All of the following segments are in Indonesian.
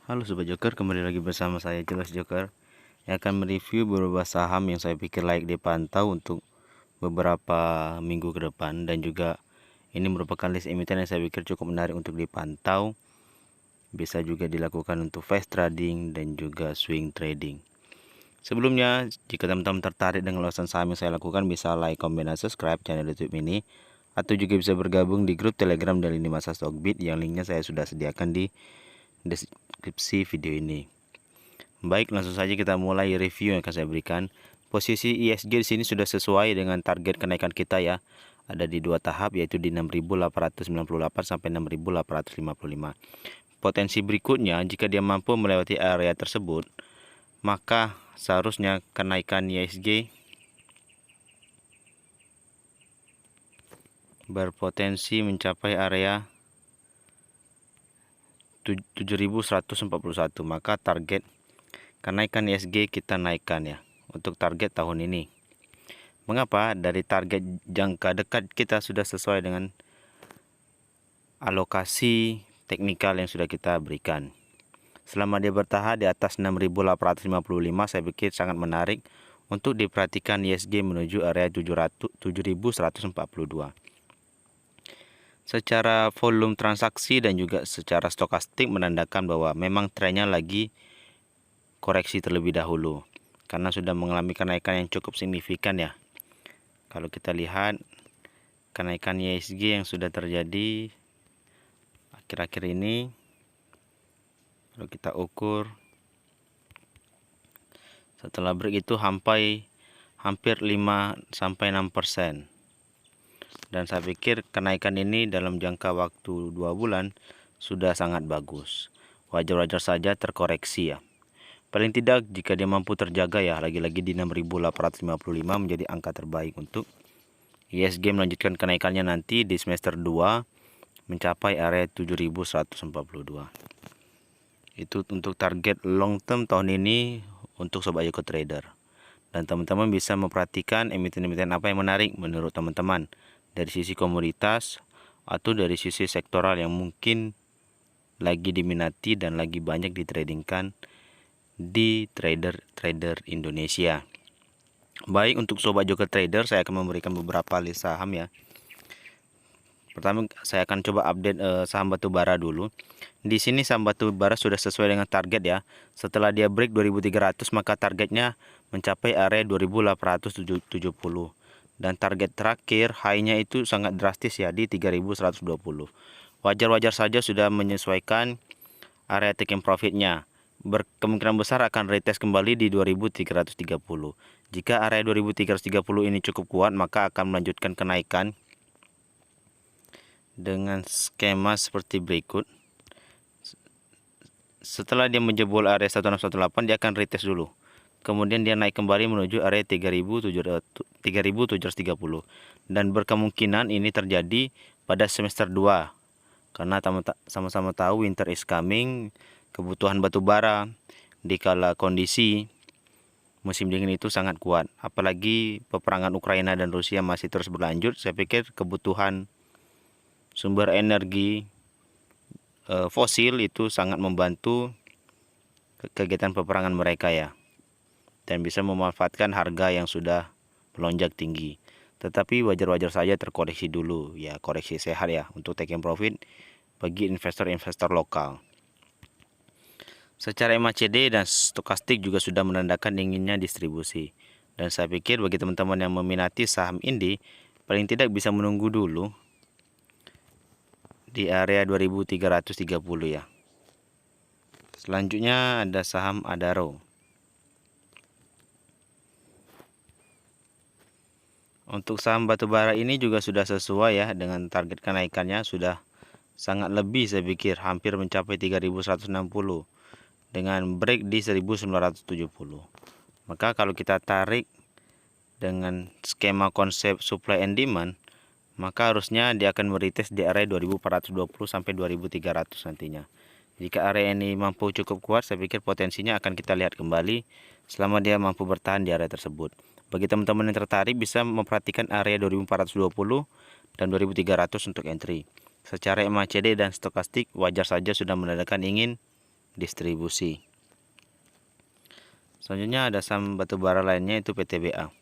Halo Sobat Joker, kembali lagi bersama saya Jelas Joker yang akan mereview beberapa saham yang saya pikir layak dipantau untuk beberapa minggu ke depan, dan juga ini merupakan list emiten yang saya pikir cukup menarik untuk dipantau, bisa juga dilakukan untuk fast trading dan juga swing trading. Sebelumnya, jika teman-teman tertarik dengan ulasan saham yang saya lakukan, bisa like, comment, dan subscribe channel YouTube ini, atau juga bisa bergabung di grup Telegram dari Lini Masa Stockbit yang linknya saya sudah sediakan di deskripsi video ini. Baik, langsung saja kita mulai review yang akan saya berikan. Posisi ISG di sini sudah sesuai dengan target kenaikan kita ya. Ada di dua tahap, yaitu di 6.898 sampai 6.855. Potensi berikutnya, jika dia mampu melewati area tersebut, maka seharusnya kenaikan ISG berpotensi mencapai area 7.141. Maka target kenaikan ISG kita naikkan ya untuk target tahun ini. Mengapa? Dari target jangka dekat kita sudah sesuai dengan alokasi teknikal yang sudah kita berikan. Selama dia bertahan di atas 6.855, saya pikir sangat menarik untuk diperhatikan ISG menuju area 7.142. Secara volume transaksi dan juga secara stokastik menandakan bahwa memang trennya lagi koreksi terlebih dahulu, karena sudah mengalami kenaikan yang cukup signifikan ya. Kalau kita lihat kenaikan ISG yang sudah terjadi akhir-akhir ini, kalau kita ukur setelah break itu hampir 5-6%. Dan saya pikir kenaikan ini dalam jangka waktu 2 bulan sudah sangat bagus. Wajar-wajar saja terkoreksi ya. Paling tidak jika dia mampu terjaga ya, lagi-lagi di 6.855 menjadi angka terbaik untuk ISG melanjutkan kenaikannya nanti di semester 2 mencapai area 7.142. Itu untuk target long term tahun ini untuk Sobat Joker Trader. Dan teman-teman bisa memperhatikan emiten-emiten apa yang menarik menurut teman-teman dari sisi komoditas atau dari sisi sektoral yang mungkin lagi diminati dan lagi banyak ditradingkan di trader Indonesia. Baik, untuk Sobat Joker Trader saya akan memberikan beberapa list saham ya. Pertama saya akan coba update saham batubara dulu. Di sini saham batubara sudah sesuai dengan target ya. Setelah dia break 2.300, maka targetnya mencapai area 2.870. Dan target terakhir high-nya itu sangat drastis ya, di 3.120. Wajar-wajar saja sudah menyesuaikan area taking profitnya. Berkemungkinan besar akan retest kembali di 2.330. Jika area 2.330 ini cukup kuat, maka akan melanjutkan kenaikan dengan skema seperti berikut. Setelah dia menjebol area 1618, dia akan retest dulu. Kemudian dia naik kembali menuju area 3.730. Dan berkemungkinan ini terjadi pada semester 2. Karena sama-sama tahu winter is coming, kebutuhan batu bara di kala kondisi musim dingin itu sangat kuat. Apalagi peperangan Ukraina dan Rusia masih terus berlanjut, saya pikir kebutuhan sumber energi fosil itu sangat membantu kegiatan peperangan mereka ya, dan bisa memanfaatkan harga yang sudah melonjak tinggi. Tetapi wajar-wajar saja terkoreksi dulu ya, koreksi sehat ya untuk taking profit bagi investor-investor lokal. Secara MACD dan stokastik juga sudah menandakan inginnya distribusi. Dan saya pikir bagi teman-teman yang meminati saham ini, paling tidak bisa menunggu dulu di area 2.330 ya. Selanjutnya ada saham Adaro. Untuk saham batubara ini juga sudah sesuai ya dengan target kenaikannya, sudah sangat lebih, saya pikir hampir mencapai 3.160 dengan break di 1.970. Maka kalau kita tarik dengan skema konsep supply and demand, maka harusnya dia akan meretest di area 2.420 sampai 2.300 nantinya. Jika area ini mampu cukup kuat, saya pikir potensinya akan kita lihat kembali selama dia mampu bertahan di area tersebut. Bagi teman-teman yang tertarik, bisa memperhatikan area 2.420 dan 2.300 untuk entry. Secara MACD dan stokastik wajar saja sudah menandakan ingin distribusi. Selanjutnya ada saham batubara lainnya, itu PTBA.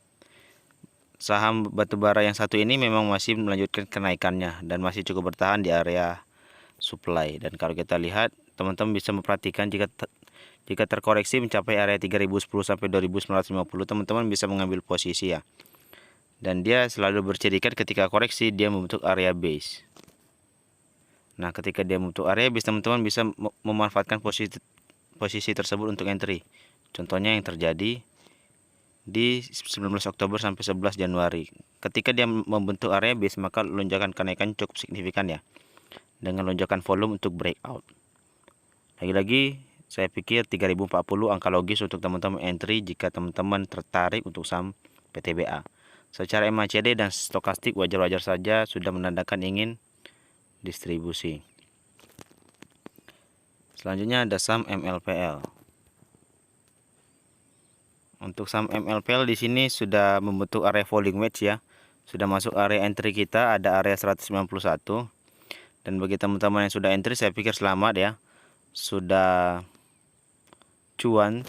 Saham batubara yang satu ini memang masih melanjutkan kenaikannya dan masih cukup bertahan di area supply. Dan kalau kita lihat, teman-teman bisa memperhatikan jika terkoreksi mencapai area 3010 sampai 2950, teman-teman bisa mengambil posisi ya. Dan dia selalu bercirikan ketika koreksi dia membentuk area base. Nah, ketika dia membentuk area base, teman-teman bisa memanfaatkan posisi tersebut untuk entry. Contohnya yang terjadi di 19 Oktober sampai 11 Januari. Ketika dia membentuk area base, maka lonjakan kenaikan cukup signifikan ya, dengan lonjakan volume untuk breakout. Lagi-lagi saya pikir 3040 angka logis untuk teman-teman entry jika teman-teman tertarik untuk saham PTBA. Secara MACD dan stokastik wajar-wajar saja sudah menandakan ingin distribusi. Selanjutnya ada saham MLPL. Untuk saham MLPL di sini sudah membentuk area falling wedge ya. Sudah masuk area entry kita, ada area 191. Dan bagi teman-teman yang sudah entry, saya pikir selamat ya. Sudah cuan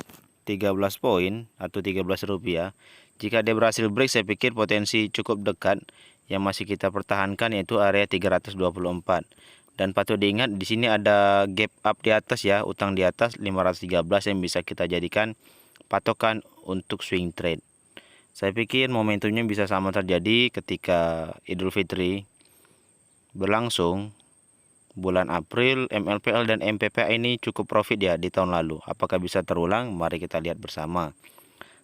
13 poin atau 13 rupiah. Jika dia berhasil break, saya pikir potensi cukup dekat yang masih kita pertahankan, yaitu area 324. Dan patut diingat di sini ada gap up di atas ya, utang di atas 513 yang bisa kita jadikan patokan untuk swing trade. Saya pikir momentumnya bisa sama terjadi ketika Idul Fitri berlangsung bulan April. MLPL dan MPPA ini cukup profit ya di tahun lalu. Apakah bisa terulang? Mari kita lihat bersama.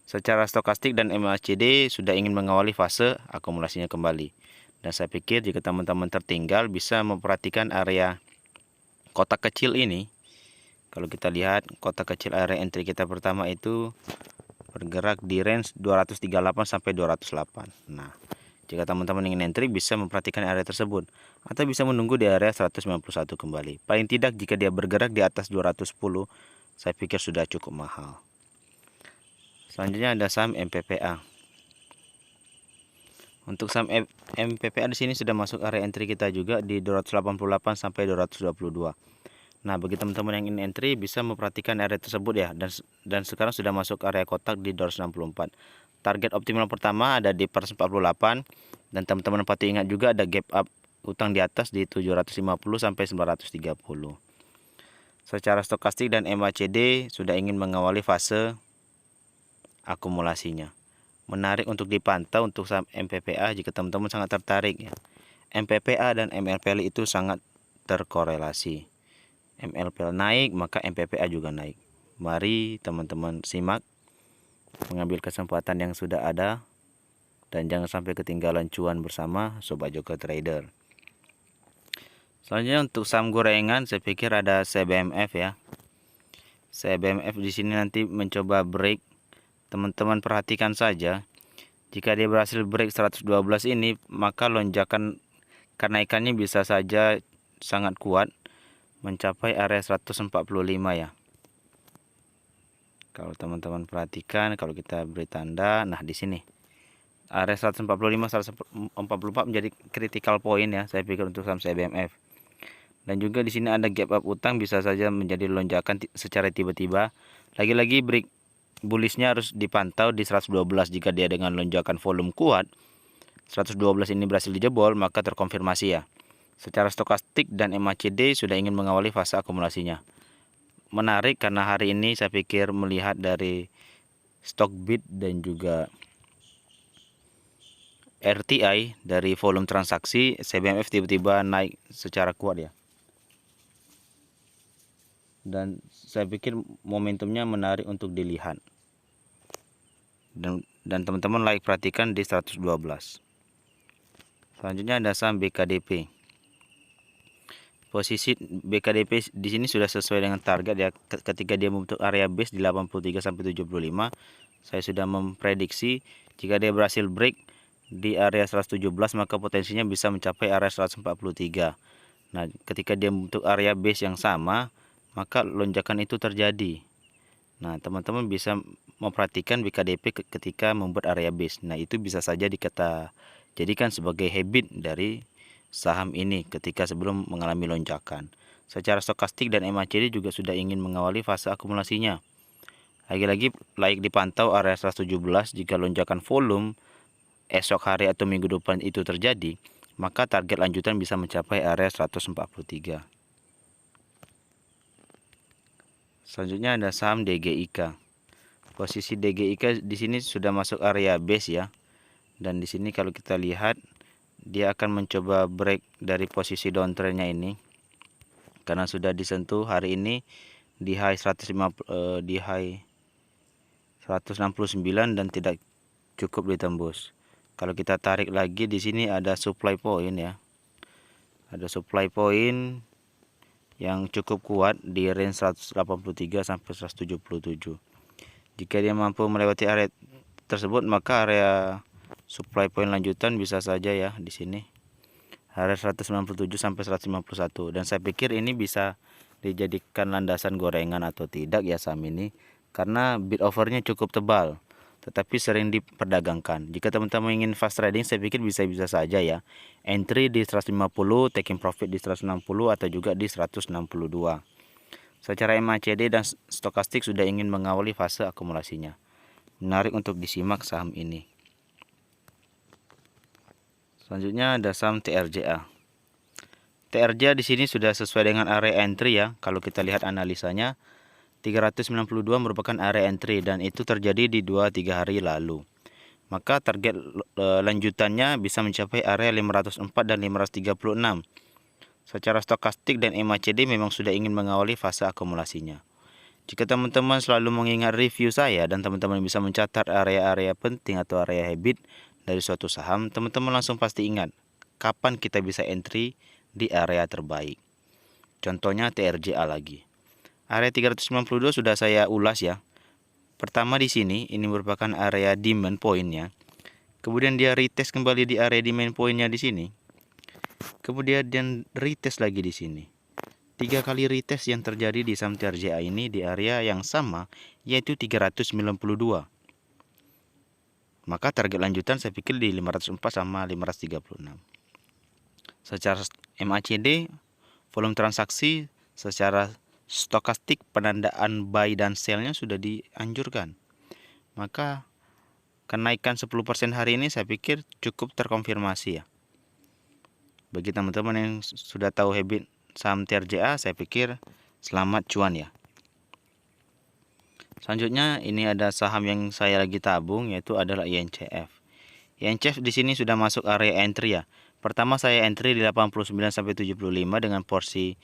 Secara stokastik dan MACD sudah ingin mengawali fase akumulasinya kembali. Dan saya pikir jika teman-teman tertinggal bisa memperhatikan area kotak kecil ini. Kalau kita lihat kotak kecil area entry kita pertama itu bergerak di range 238 sampai 208. Nah, jika teman-teman ingin entry bisa memperhatikan area tersebut atau bisa menunggu di area 191 kembali. Paling tidak jika dia bergerak di atas 210, saya pikir sudah cukup mahal. Selanjutnya ada saham MPPA. Untuk saham MPPA di sini sudah masuk area entry kita juga di 288 sampai 222. Nah, bagi teman-teman yang ingin entry bisa memperhatikan area tersebut ya, dan sekarang sudah masuk area kotak di 264. Target optimal pertama ada di 148, dan teman-teman patut ingat juga ada gap up utang di atas di 750 sampai 930. Secara stokastik dan MACD sudah ingin mengawali fase akumulasinya. Menarik untuk dipantau untuk saham MPPA jika teman-teman sangat tertarik ya. MPPA dan MLPL itu sangat terkorelasi. MLPL naik, maka MPPA juga naik. Mari teman-teman simak, mengambil kesempatan yang sudah ada, dan jangan sampai ketinggalan cuan bersama Sobat Joker Trader. Selanjutnya untuk saham gorengan, saya pikir ada CBMF ya. CBMF di sini nanti mencoba break. Teman-teman perhatikan saja, jika dia berhasil break 112 ini, maka lonjakan kenaikannya bisa saja sangat kuat mencapai area 145 ya. Kalau teman-teman perhatikan, kalau kita beri tanda, nah di sini area 145 144 menjadi critical point ya, saya pikir untuk saham CBMF. Dan juga di sini ada gap up utang, bisa saja menjadi lonjakan secara tiba-tiba. Lagi-lagi break bullishnya harus dipantau di 112. Jika dia dengan lonjakan volume kuat 112 ini berhasil dijebol, maka terkonfirmasi ya. Secara stokastik dan MACD sudah ingin mengawali fase akumulasinya. Menarik karena hari ini saya pikir melihat dari stock bid dan juga RTI dari volume transaksi, CBMF tiba-tiba naik secara kuat ya. Dan saya pikir momentumnya menarik untuk dilihat. Dan teman-teman like perhatikan di 112. Selanjutnya ada saham BKDP. Posisi BKDP di sini sudah sesuai dengan target ya, ketika dia membentuk area base di 83 sampai 75. Saya sudah memprediksi jika dia berhasil break di area 117, maka potensinya bisa mencapai area 143. Nah, ketika dia membentuk area base yang sama, maka lonjakan itu terjadi. Nah, teman-teman bisa memperhatikan BKDP ketika membuat area base. Nah, itu bisa saja kita jadikan sebagai habit dari saham ini ketika sebelum mengalami lonjakan. Secara stokastik dan MACD juga sudah ingin mengawali fase akumulasinya. Lagi-lagi layak dipantau area 117 jika lonjakan volume esok hari atau minggu depan itu terjadi, maka target lanjutan bisa mencapai area 143. Selanjutnya ada saham DGIK. Posisi DGIK di sini sudah masuk area base ya. Dan di sini kalau kita lihat dia akan mencoba break dari posisi downtrendnya ini. Karena sudah disentuh hari ini di high 169 dan tidak cukup ditembus. Kalau kita tarik lagi di sini ada supply point ya. Ada supply point yang cukup kuat di range 183 sampai 177. Jika dia mampu melewati area tersebut, maka area supply point lanjutan bisa saja ya di sini. Area 197 sampai 151, dan saya pikir ini bisa dijadikan landasan gorengan atau tidak ya saham ini, karena bid offernya cukup tebal tetapi sering diperdagangkan. Jika teman-teman ingin fast trading, saya pikir bisa-bisa saja ya. Entry di 150, taking profit di 160 atau juga di 162. Secara MACD dan stokastik sudah ingin mengawali fase akumulasinya. Menarik untuk disimak saham ini. Selanjutnya ada saham TRJA. TRJA di sini sudah sesuai dengan area entry ya. Kalau kita lihat analisanya, 392 merupakan area entry dan itu terjadi di 2-3 hari lalu. Maka target lanjutannya bisa mencapai area 504 dan 536. Secara stokastik dan MACD memang sudah ingin mengawali fase akumulasinya. Jika teman-teman selalu mengingat review saya dan teman-teman bisa mencatat area-area penting atau area habit dari suatu saham, teman-teman langsung pasti ingat kapan kita bisa entry di area terbaik. Contohnya TRJA lagi. Area 392 sudah saya ulas ya. Pertama di sini ini merupakan area demand point-nya. Kemudian dia retest kembali di area demand point-nya di sini. Kemudian dia retest lagi di sini. 3 kali retest yang terjadi di saham TRJA ini di area yang sama, yaitu 392. Maka target lanjutan saya pikir di 504 sama 536. Secara MACD, volume transaksi, secara stokastik penandaan buy dan sell-nya sudah dianjurkan. Maka kenaikan 10% hari ini saya pikir cukup terkonfirmasi ya. Bagi teman-teman yang sudah tahu habit saham TRJA, saya pikir selamat cuan ya. Selanjutnya ini ada saham yang saya lagi tabung, yaitu adalah INCF. INCF di sini sudah masuk area entry ya. Pertama saya entry di 89 sampai 75 dengan porsi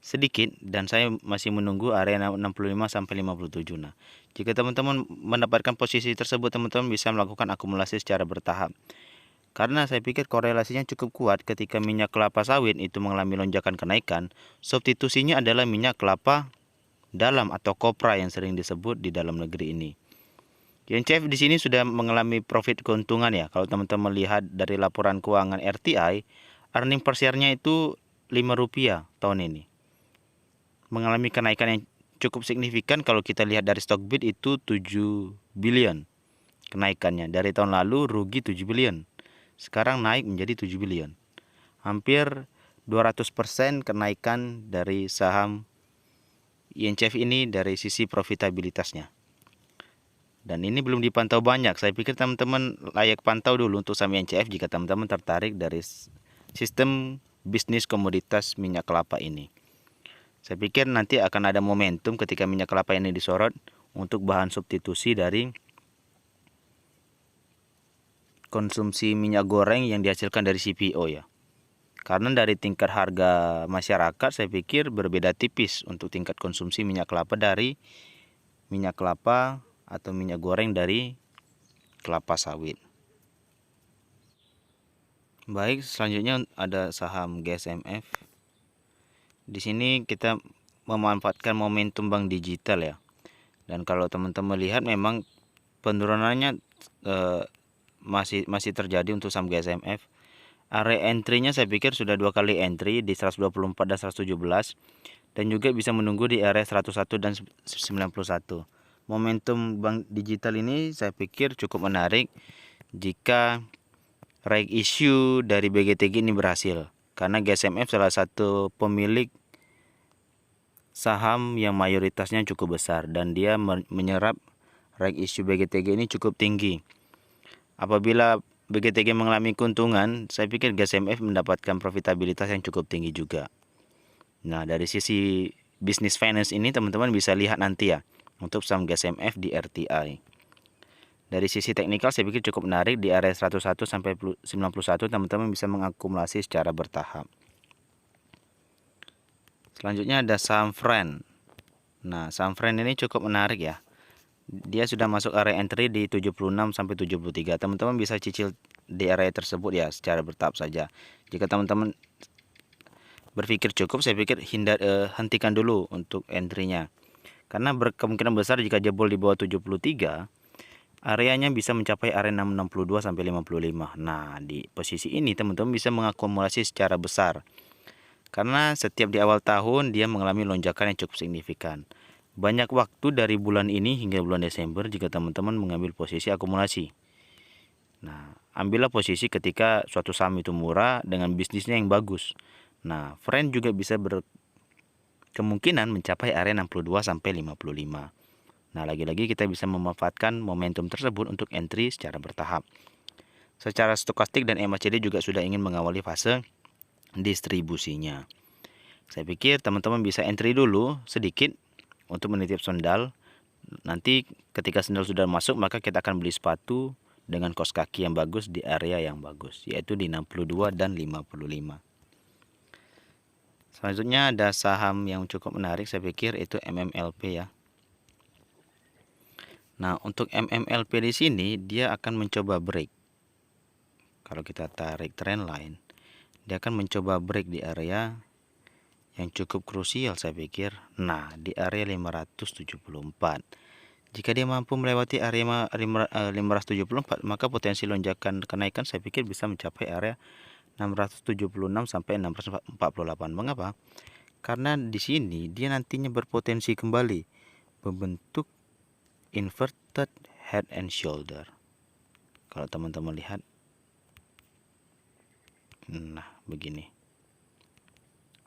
sedikit dan saya masih menunggu area 65 sampai 57. Nah, jika teman-teman mendapatkan posisi tersebut, teman-teman bisa melakukan akumulasi secara bertahap. Karena saya pikir korelasinya cukup kuat ketika minyak kelapa sawit itu mengalami lonjakan kenaikan, substitusinya adalah minyak kelapa dalam atau kopra yang sering disebut di dalam negeri ini. INCF di sini sudah mengalami profit keuntungan ya. Kalau teman-teman lihat dari laporan keuangan RTI, earning per share-nya itu Rp5 tahun ini. Mengalami kenaikan yang cukup signifikan. Kalau kita lihat dari stock bid itu 7 billion kenaikannya. Dari tahun lalu rugi 7 billion. Sekarang naik menjadi 7 billion. Hampir 200% kenaikan dari saham INCF ini dari sisi profitabilitasnya. Dan ini belum dipantau banyak. Saya pikir teman-teman layak pantau dulu untuk saham INCF jika teman-teman tertarik dari sistem bisnis komoditas minyak kelapa ini. Saya pikir nanti akan ada momentum ketika minyak kelapa ini disorot untuk bahan substitusi dari konsumsi minyak goreng yang dihasilkan dari CPO ya. Karena dari tingkat harga masyarakat saya pikir berbeda tipis untuk tingkat konsumsi minyak kelapa dari minyak kelapa atau minyak goreng dari kelapa sawit. Baik, selanjutnya ada saham GSMF. Di sini kita memanfaatkan momentum bank digital ya. Dan kalau teman-teman lihat memang penurunannya masih terjadi untuk saham GSMF. Area entry-nya saya pikir sudah 2 kali entry di 124 dan 117 dan juga bisa menunggu di area 101 dan 91. Momentum bank digital ini saya pikir cukup menarik jika right issue dari BGTG ini berhasil. Karena GSMF salah satu pemilik saham yang mayoritasnya cukup besar dan dia menyerap right issue BGTG ini cukup tinggi. Apabila BGTG mengalami keuntungan, saya pikir GASMF mendapatkan profitabilitas yang cukup tinggi juga. Nah, dari sisi bisnis finance ini teman-teman bisa lihat nanti ya untuk saham GASMF di RTI. Dari sisi teknikal saya pikir cukup menarik di area 101 sampai 91 teman-teman bisa mengakumulasi secara bertahap. Selanjutnya ada saham Friend. Nah, saham Friend ini cukup menarik ya. Dia sudah masuk area entry di 76 sampai 73. Teman-teman bisa cicil di area tersebut ya secara bertahap saja. Jika teman-teman berpikir cukup, saya pikir hentikan dulu untuk entry-nya. Karena berkemungkinan besar jika jebol di bawah 73, areanya bisa mencapai area 662 sampai 55. Nah, di posisi ini teman-teman bisa mengakumulasi secara besar. Karena setiap di awal tahun dia mengalami lonjakan yang cukup signifikan. Banyak waktu dari bulan ini hingga bulan Desember jika teman-teman mengambil posisi akumulasi. Nah, ambillah posisi ketika suatu saham itu murah dengan bisnisnya yang bagus. Nah, Friend juga bisa berkemungkinan mencapai area 62 sampai 55. Nah, lagi-lagi kita bisa memanfaatkan momentum tersebut untuk entry secara bertahap. Secara stokastik dan MACD juga sudah ingin mengawali fase distribusinya. Saya pikir teman-teman bisa entry dulu sedikit untuk menitip sendal. Nanti ketika sendal sudah masuk, maka kita akan beli sepatu dengan kos kaki yang bagus di area yang bagus, yaitu di 62 dan 55. Selanjutnya ada saham yang cukup menarik saya pikir itu MMLP ya. Nah, untuk MMLP di sini dia akan mencoba break. Kalau kita tarik trendline, dia akan mencoba break di area yang cukup krusial saya pikir. Nah, di area 574. Jika dia mampu melewati area 574, maka potensi lonjakan kenaikan saya pikir bisa mencapai area 676 sampai 648. Mengapa? Karena di sini dia nantinya berpotensi kembali membentuk inverted head and shoulder. Kalau teman-teman lihat, nah begini,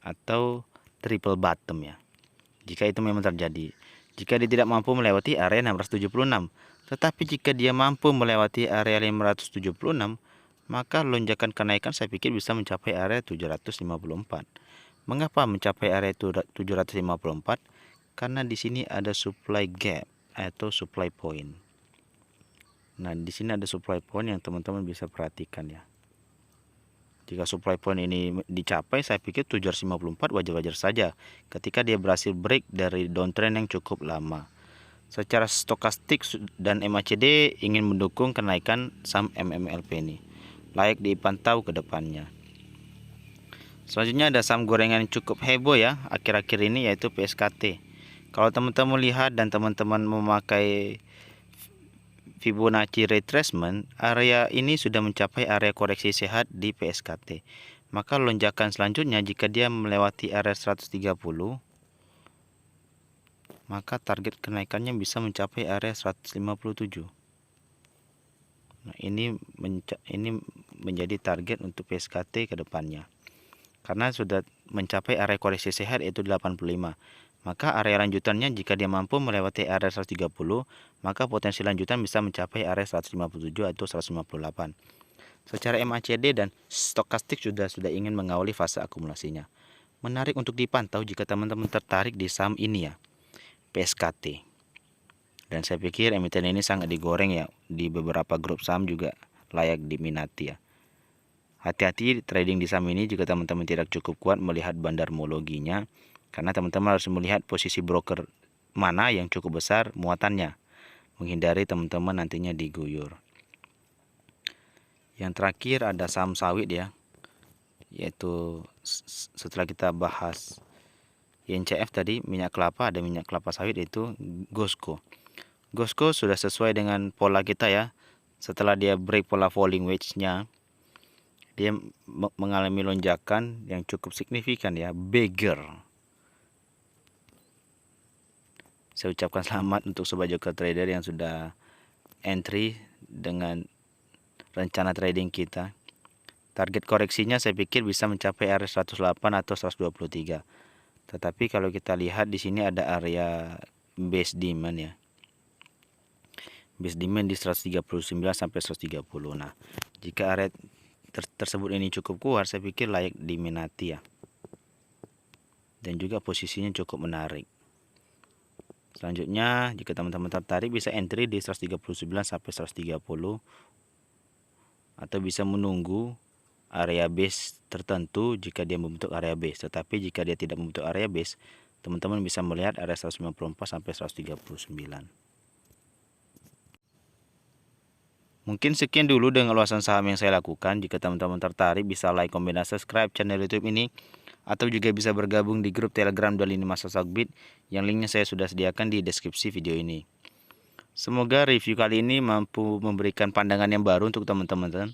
atau triple bottom ya. Jika itu memang terjadi, jika dia tidak mampu melewati area 676, tetapi jika dia mampu melewati area 576, maka lonjakan kenaikan saya pikir bisa mencapai area 754. Mengapa mencapai area 754? Karena di sini ada supply gap atau supply point. Nah, di sini ada supply point yang teman-teman bisa perhatikan ya. Jika supply point ini dicapai, saya pikir 754 wajar-wajar saja ketika dia berhasil break dari downtrend yang cukup lama. Secara stokastik dan MACD ingin mendukung kenaikan saham MMLP ini. Layak dipantau ke depannya. Selanjutnya ada saham gorengan yang cukup heboh ya akhir-akhir ini, yaitu PSKT. Kalau teman-teman lihat dan teman-teman memakai Fibonacci retracement, area ini sudah mencapai area koreksi sehat di PSKT. Maka lonjakan selanjutnya jika dia melewati area 130, maka target kenaikannya bisa mencapai area 157. Nah, ini menjadi target untuk PSKT ke depannya. Karena sudah mencapai area koreksi sehat yaitu 85. Maka area lanjutannya jika dia mampu melewati area 130, maka potensi lanjutan bisa mencapai area 157 atau 158. Secara MACD dan stokastik sudah ingin mengawali fase akumulasinya. Menarik untuk dipantau jika teman-teman tertarik di saham ini ya, PSKT. Dan saya pikir emiten ini sangat digoreng ya, di beberapa grup saham juga layak diminati ya. Hati-hati trading di saham ini jika teman-teman tidak cukup kuat melihat bandarmologinya, karena teman-teman harus melihat posisi broker mana yang cukup besar muatannya, menghindari teman-teman nantinya diguyur. Yang terakhir ada saham sawit ya, yaitu setelah kita bahas YNCF tadi, minyak kelapa, ada minyak kelapa sawit yaitu GOSCO. GOSCO sudah sesuai dengan pola kita ya. Setelah dia break pola falling wedge-nya, dia mengalami lonjakan yang cukup signifikan ya, beggar. Saya ucapkan selamat untuk sobat Joker Trader yang sudah entry dengan rencana trading kita. Target koreksinya saya pikir bisa mencapai area 108 atau 123. Tetapi kalau kita lihat di sini ada area base demand ya. Base demand di 139 sampai 130. Nah, jika area tersebut ini cukup kuat, saya pikir layak diminati ya. Dan juga posisinya cukup menarik. Selanjutnya, jika teman-teman tertarik bisa entry di 139 sampai 130 atau bisa menunggu area base tertentu jika dia membentuk area base. Tetapi jika dia tidak membentuk area base, teman-teman bisa melihat area 194 sampai 139. Mungkin sekian dulu dengan ulasan saham yang saya lakukan. Jika teman-teman tertarik bisa like, comment, dan subscribe channel YouTube ini, atau juga bisa bergabung di grup Telegram 25 Masa Stockbit yang linknya saya sudah sediakan di deskripsi video ini. Semoga review kali ini mampu memberikan pandangan yang baru untuk teman-teman,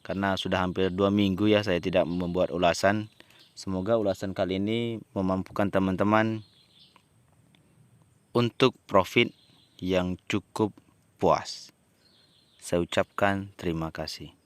karena sudah hampir 2 minggu ya saya tidak membuat ulasan. Semoga ulasan kali ini memampukan teman-teman untuk profit yang cukup puas. Saya ucapkan terima kasih.